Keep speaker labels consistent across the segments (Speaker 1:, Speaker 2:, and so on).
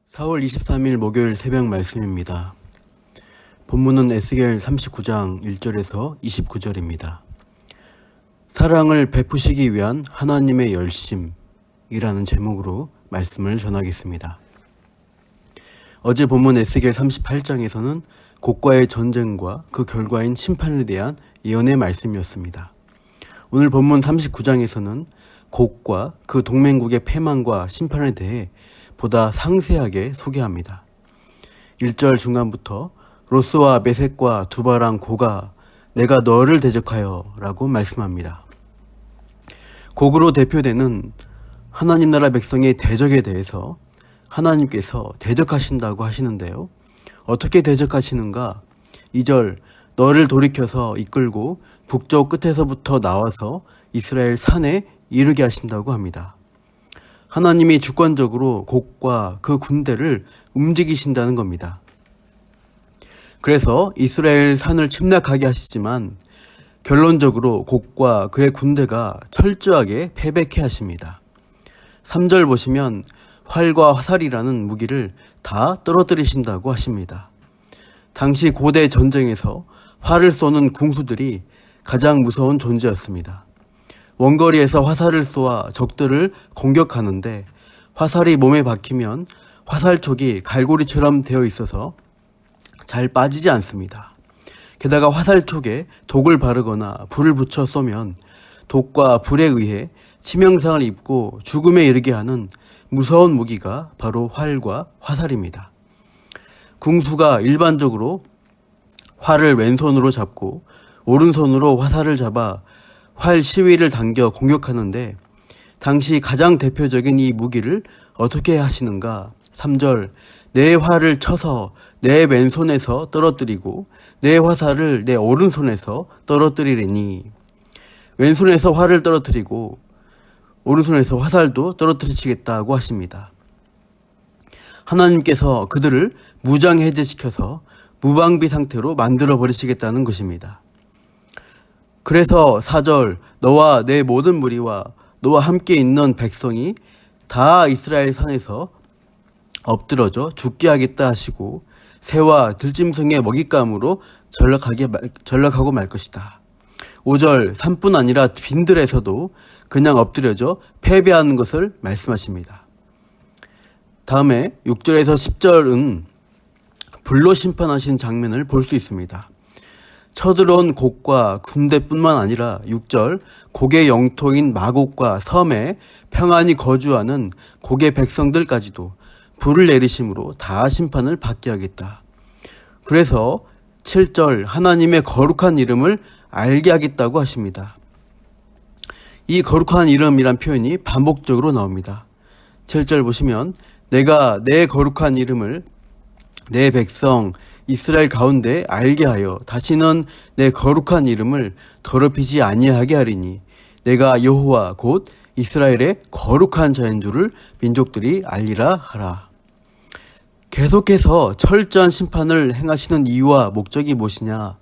Speaker 1: 4월 23일 목요일 새벽 말씀입니다. 본문은 에스겔 39장 1절에서 29절입니다. 사랑을 베푸시기 위한 하나님의 열심이라는 제목으로 말씀을 전하겠습니다. 어제 본문 에스겔 38장에서는 곡과의 전쟁과 그 결과인 심판에 대한 예언의 말씀이었습니다. 오늘 본문 39장에서는 곡과 그 동맹국의 패망과 심판에 대해 보다 상세하게 소개합니다. 1절 중간부터 로스와 메섹과 두바랑 고가 내가 너를 대적하여 라고 말씀합니다. 곡으로 대표되는 하나님 나라 백성의 대적에 대해서 하나님께서 대적하신다고 하시는데요. 어떻게 대적하시는가? 2절 너를 돌이켜서 이끌고 북쪽 끝에서부터 나와서 이스라엘 산에 이르게 하신다고 합니다. 하나님이 주권적으로 곡과 그 군대를 움직이신다는 겁니다. 그래서 이스라엘 산을 침략하게 하시지만 결론적으로 곡과 그의 군대가 철저하게 패배케 하십니다. 3절 보시면 활과 화살이라는 무기를 다 떨어뜨리신다고 하십니다. 당시 고대 전쟁에서 활을 쏘는 궁수들이 가장 무서운 존재였습니다. 원거리에서 화살을 쏘아 적들을 공격하는데 화살이 몸에 박히면 화살촉이 갈고리처럼 되어 있어서 잘 빠지지 않습니다. 게다가 화살촉에 독을 바르거나 불을 붙여 쏘면 독과 불에 의해 치명상을 입고 죽음에 이르게 하는 무서운 무기가 바로 활과 화살입니다. 궁수가 일반적으로 활을 왼손으로 잡고 오른손으로 화살을 잡아 활 시위를 당겨 공격하는데 당시 가장 대표적인 이 무기를 어떻게 하시는가? 3절 내 활을 쳐서 내 왼손에서 떨어뜨리고 내 화살을 내 오른손에서 떨어뜨리리니 왼손에서 활을 떨어뜨리고 오른손에서 화살도 떨어뜨리시겠다고 하십니다. 하나님께서 그들을 무장해제시켜서 무방비 상태로 만들어 버리시겠다는 것입니다. 그래서 4절 너와 내 모든 무리와 너와 함께 있는 백성이 다 이스라엘 산에서 엎드러져 죽게 하겠다 하시고 새와 들짐승의 먹잇감으로 전락하고 말 것이다. 5절 산뿐 아니라 빈들에서도 그냥 엎드려져 패배하는 것을 말씀하십니다. 다음에 6절에서 10절은 불로 심판하신 장면을 볼 수 있습니다. 쳐들어온 곡과 군대뿐만 아니라 6절 곡의 영토인 마곡과 섬에 평안히 거주하는 곡의 백성들까지도 불을 내리심으로 다 심판을 받게 하겠다. 그래서 7절 하나님의 거룩한 이름을 알게 하겠다고 하십니다. 이 거룩한 이름이란 표현이 반복적으로 나옵니다. 7절 보시면 내가 내 거룩한 이름을 내 백성 이스라엘 가운데 알게 하여 다시는 내 거룩한 이름을 더럽히지 아니하게 하리니 내가 여호와 곧 이스라엘의 거룩한 자인 줄을 민족들이 알리라 하라. 계속해서 철저한 심판을 행하시는 이유와 목적이 무엇이냐?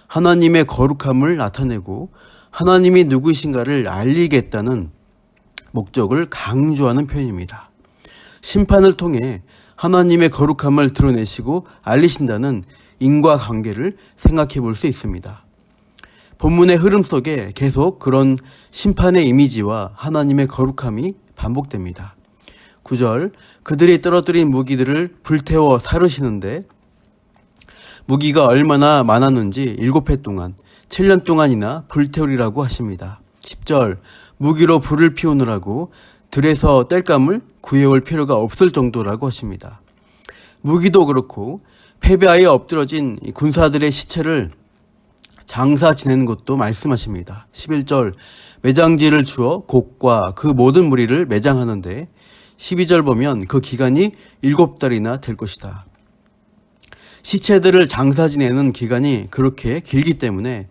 Speaker 1: 하나님의 거룩함을 나타내고 하나님이 누구이신가를 알리겠다는 목적을 강조하는 표현입니다. 심판을 통해 하나님의 거룩함을 드러내시고 알리신다는 인과관계를 생각해 볼 수 있습니다. 본문의 흐름 속에 계속 그런 심판의 이미지와 하나님의 거룩함이 반복됩니다. 9절 그들이 떨어뜨린 무기들을 불태워 사르시는데 무기가 얼마나 많았는지 7해 동안 7년 동안이나 불태우리라고 하십니다. 10절 무기로 불을 피우느라고 들에서 땔감을 구해올 필요가 없을 정도라고 하십니다. 무기도 그렇고 패배하여 엎드러진 군사들의 시체를 장사 지내는 것도 말씀하십니다. 11절 매장지를 주어 곡과 그 모든 무리를 매장하는데 12절 보면 그 기간이 7달이나 될 것이다. 시체들을 장사 지내는 기간이 그렇게 길기 때문에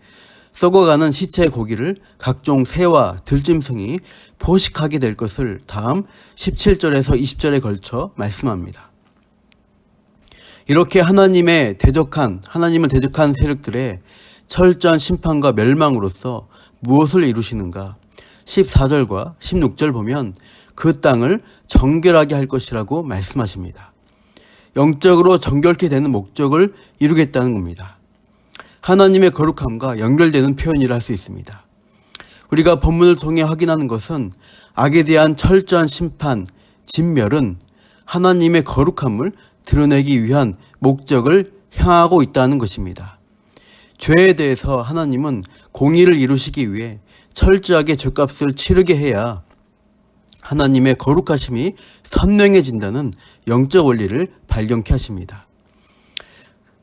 Speaker 1: 썩어가는 시체의 고기를 각종 새와 들짐승이 포식하게 될 것을 다음 17절에서 20절에 걸쳐 말씀합니다. 이렇게 하나님을 대적한 세력들의 철저한 심판과 멸망으로서 무엇을 이루시는가? 14절과 16절 보면 그 땅을 정결하게 할 것이라고 말씀하십니다. 영적으로 정결케 되는 목적을 이루겠다는 겁니다. 하나님의 거룩함과 연결되는 표현이라 할 수 있습니다. 우리가 본문을 통해 확인하는 것은 악에 대한 철저한 심판, 진멸은 하나님의 거룩함을 드러내기 위한 목적을 향하고 있다는 것입니다. 죄에 대해서 하나님은 공의를 이루시기 위해 철저하게 죄값을 치르게 해야 하나님의 거룩하심이 선명해진다는 영적 원리를 발견케 하십니다.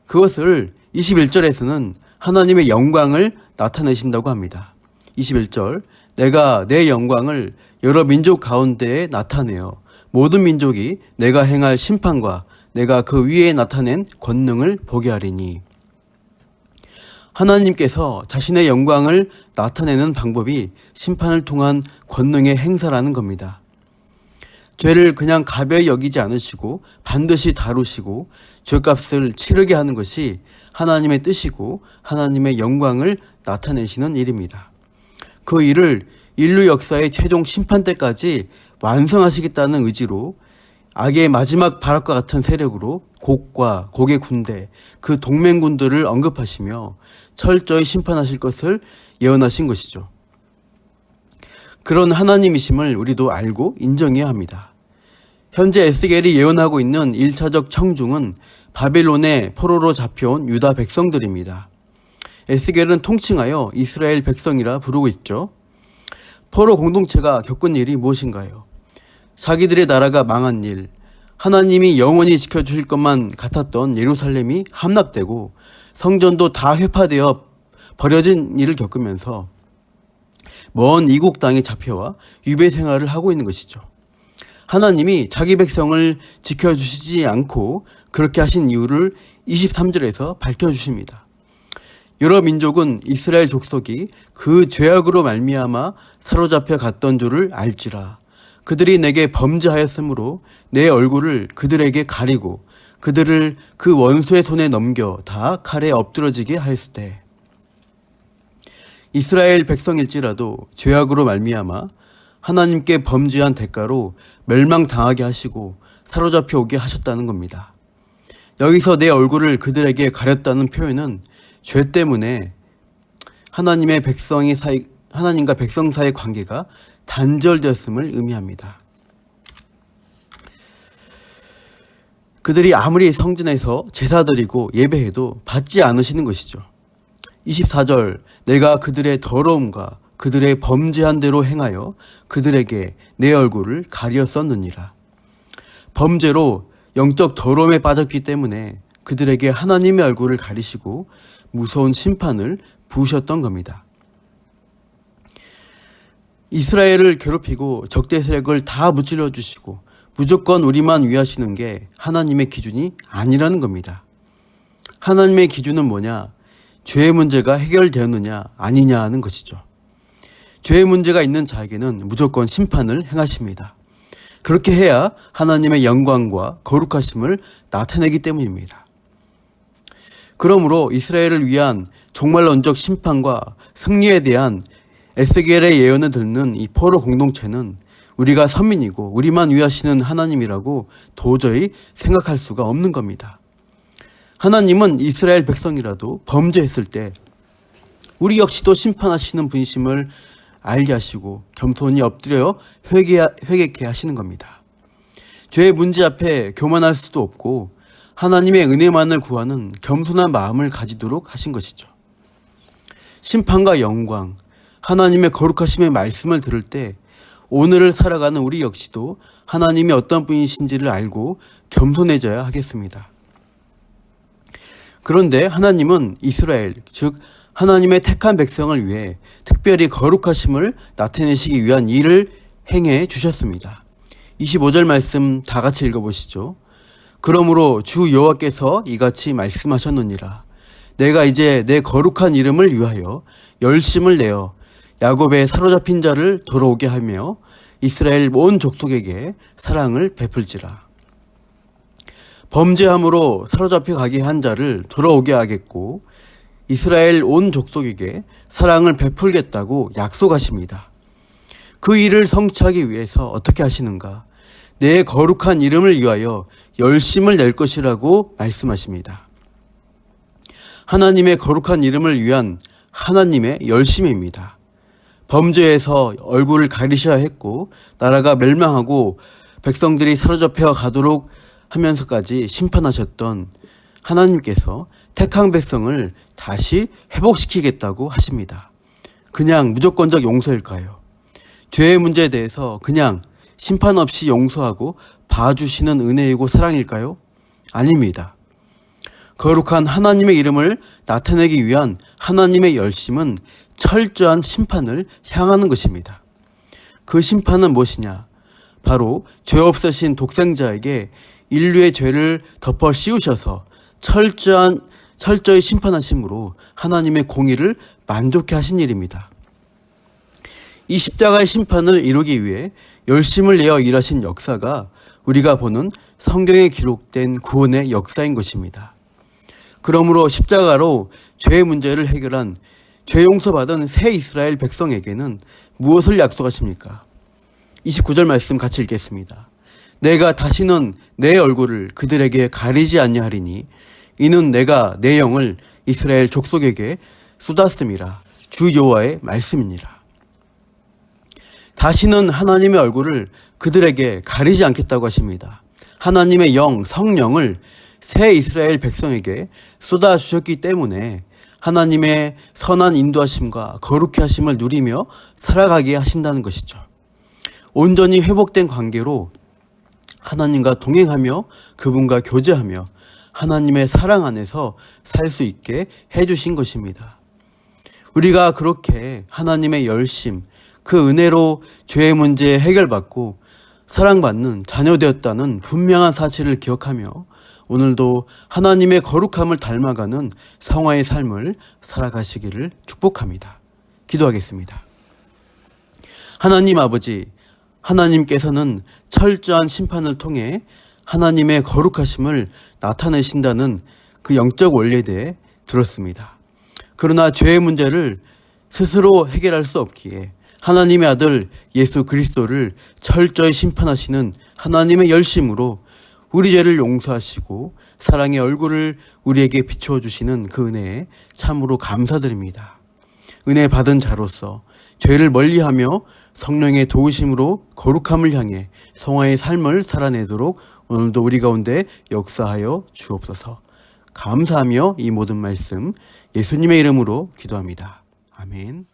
Speaker 1: 그것을 21절에서는 하나님의 영광을 나타내신다고 합니다. 21절, 내가 내 영광을 여러 민족 가운데에 나타내어 모든 민족이 내가 행할 심판과 내가 그 위에 나타낸 권능을 보게 하리니. 하나님께서 자신의 영광을 나타내는 방법이 심판을 통한 권능의 행사라는 겁니다. 죄를 그냥 가벼이 여기지 않으시고 반드시 다루시고 죄값을 치르게 하는 것이 하나님의 뜻이고 하나님의 영광을 나타내시는 일입니다. 그 일을 인류 역사의 최종 심판 때까지 완성하시겠다는 의지로 악의 마지막 발악과 같은 세력으로 곡과 곡의 군대, 그 동맹군들을 언급하시며 철저히 심판하실 것을 예언하신 것이죠. 그런 하나님이심을 우리도 알고 인정해야 합니다. 현재 에스겔이 예언하고 있는 1차적 청중은 바벨론의 포로로 잡혀온 유다 백성들입니다. 에스겔은 통칭하여 이스라엘 백성이라 부르고 있죠. 포로 공동체가 겪은 일이 무엇인가요? 자기들의 나라가 망한 일, 하나님이 영원히 지켜주실 것만 같았던 예루살렘이 함락되고 성전도 다 회파되어 버려진 일을 겪으면서 먼 이국 땅에 잡혀와 유배 생활을 하고 있는 것이죠. 하나님이 자기 백성을 지켜주시지 않고 그렇게 하신 이유를 23절에서 밝혀주십니다. 여러 민족은 이스라엘 족속이 그 죄악으로 말미암아 사로잡혀 갔던 줄을 알지라. 그들이 내게 범죄하였으므로 내 얼굴을 그들에게 가리고 그들을 그 원수의 손에 넘겨 다 칼에 엎드러지게 하였으되. 이스라엘 백성일지라도 죄악으로 말미암아 하나님께 범죄한 대가로 멸망당하게 하시고 사로잡혀 오게 하셨다는 겁니다. 여기서 내 얼굴을 그들에게 가렸다는 표현은 죄 때문에 하나님과 백성 사이의 관계가 단절되었음을 의미합니다. 그들이 아무리 성전에서 제사 드리고 예배해도 받지 않으시는 것이죠. 24절, 내가 그들의 더러움과 그들의 범죄한 대로 행하여 그들에게 내 얼굴을 가려 썼느니라. 범죄로 영적 더러움에 빠졌기 때문에 그들에게 하나님의 얼굴을 가리시고 무서운 심판을 부으셨던 겁니다. 이스라엘을 괴롭히고 적대 세력을 다 무찔러 주시고 무조건 우리만 위하시는 게 하나님의 기준이 아니라는 겁니다. 하나님의 기준은 뭐냐? 죄의 문제가 해결되었느냐 아니냐 하는 것이죠. 죄의 문제가 있는 자에게는 무조건 심판을 행하십니다. 그렇게 해야 하나님의 영광과 거룩하심을 나타내기 때문입니다. 그러므로 이스라엘을 위한 종말론적 심판과 승리에 대한 에스겔의 예언을 듣는 이 포로 공동체는 우리가 선민이고 우리만 위하시는 하나님이라고 도저히 생각할 수가 없는 겁니다. 하나님은 이스라엘 백성이라도 범죄했을 때 우리 역시도 심판하시는 분이심을 알게 하시고 겸손히 엎드려 회개케 하시는 겁니다. 죄의 문제 앞에 교만할 수도 없고 하나님의 은혜만을 구하는 겸손한 마음을 가지도록 하신 것이죠. 심판과 영광, 하나님의 거룩하심의 말씀을 들을 때 오늘을 살아가는 우리 역시도 하나님이 어떤 분이신지를 알고 겸손해져야 하겠습니다. 그런데 하나님은 이스라엘, 즉 하나님의 택한 백성을 위해 특별히 거룩하심을 나타내시기 위한 일을 행해 주셨습니다. 25절 말씀 다 같이 읽어보시죠. 그러므로 주 여호와께서 이같이 말씀하셨느니라. 내가 이제 내 거룩한 이름을 위하여 열심을 내어 야곱의 사로잡힌 자를 돌아오게 하며 이스라엘 온 족속에게 사랑을 베풀지라. 범죄함으로 사로잡혀 가게 한 자를 돌아오게 하겠고 이스라엘 온 족속에게 사랑을 베풀겠다고 약속하십니다. 그 일을 성취하기 위해서 어떻게 하시는가? 내 거룩한 이름을 위하여 열심을 낼 것이라고 말씀하십니다. 하나님의 거룩한 이름을 위한 하나님의 열심입니다. 범죄에서 얼굴을 가리셔야 했고 나라가 멸망하고 백성들이 사로잡혀 가도록 하면서까지 심판하셨던 하나님께서 택한 백성을 다시 회복시키겠다고 하십니다. 그냥 무조건적 용서일까요? 죄의 문제에 대해서 그냥 심판 없이 용서하고 봐주시는 은혜이고 사랑일까요? 아닙니다. 거룩한 하나님의 이름을 나타내기 위한 하나님의 열심은 철저한 심판을 향하는 것입니다. 그 심판은 무엇이냐? 바로 죄 없으신 독생자에게 인류의 죄를 덮어 씌우셔서 철저히 심판하심으로 하나님의 공의를 만족해 하신 일입니다. 이 십자가의 심판을 이루기 위해 열심을 내어 일하신 역사가 우리가 보는 성경에 기록된 구원의 역사인 것입니다. 그러므로 십자가로 죄의 문제를 해결한 죄 용서받은 새 이스라엘 백성에게는 무엇을 약속하십니까? 29절 말씀 같이 읽겠습니다. 내가 다시는 내 얼굴을 그들에게 가리지 아니하리니 이는 내가 내 영을 이스라엘 족속에게 쏟았음이라 주 여호와의 말씀이니라. 다시는 하나님의 얼굴을 그들에게 가리지 않겠다고 하십니다. 하나님의 영, 성령을 새 이스라엘 백성에게 쏟아주셨기 때문에 하나님의 선한 인도하심과 거룩히 하심을 누리며 살아가게 하신다는 것이죠. 온전히 회복된 관계로 하나님과 동행하며 그분과 교제하며 하나님의 사랑 안에서 살 수 있게 해주신 것입니다. 우리가 그렇게 하나님의 열심, 그 은혜로 죄의 문제 해결받고 사랑받는 자녀 되었다는 분명한 사실을 기억하며 오늘도 하나님의 거룩함을 닮아가는 성화의 삶을 살아가시기를 축복합니다. 기도하겠습니다. 하나님 아버지, 하나님께서는 철저한 심판을 통해 하나님의 거룩하심을 나타내신다는 그 영적 원리에 대해 들었습니다. 그러나 죄의 문제를 스스로 해결할 수 없기에 하나님의 아들 예수 그리스도를 철저히 심판하시는 하나님의 열심으로 우리 죄를 용서하시고 사랑의 얼굴을 우리에게 비추어 주시는 그 은혜에 참으로 감사드립니다. 은혜 받은 자로서 죄를 멀리하며 성령의 도우심으로 거룩함을 향해 성화의 삶을 살아내도록 오늘도 우리 가운데 역사하여 주옵소서. 감사하며 이 모든 말씀 예수님의 이름으로 기도합니다. 아멘.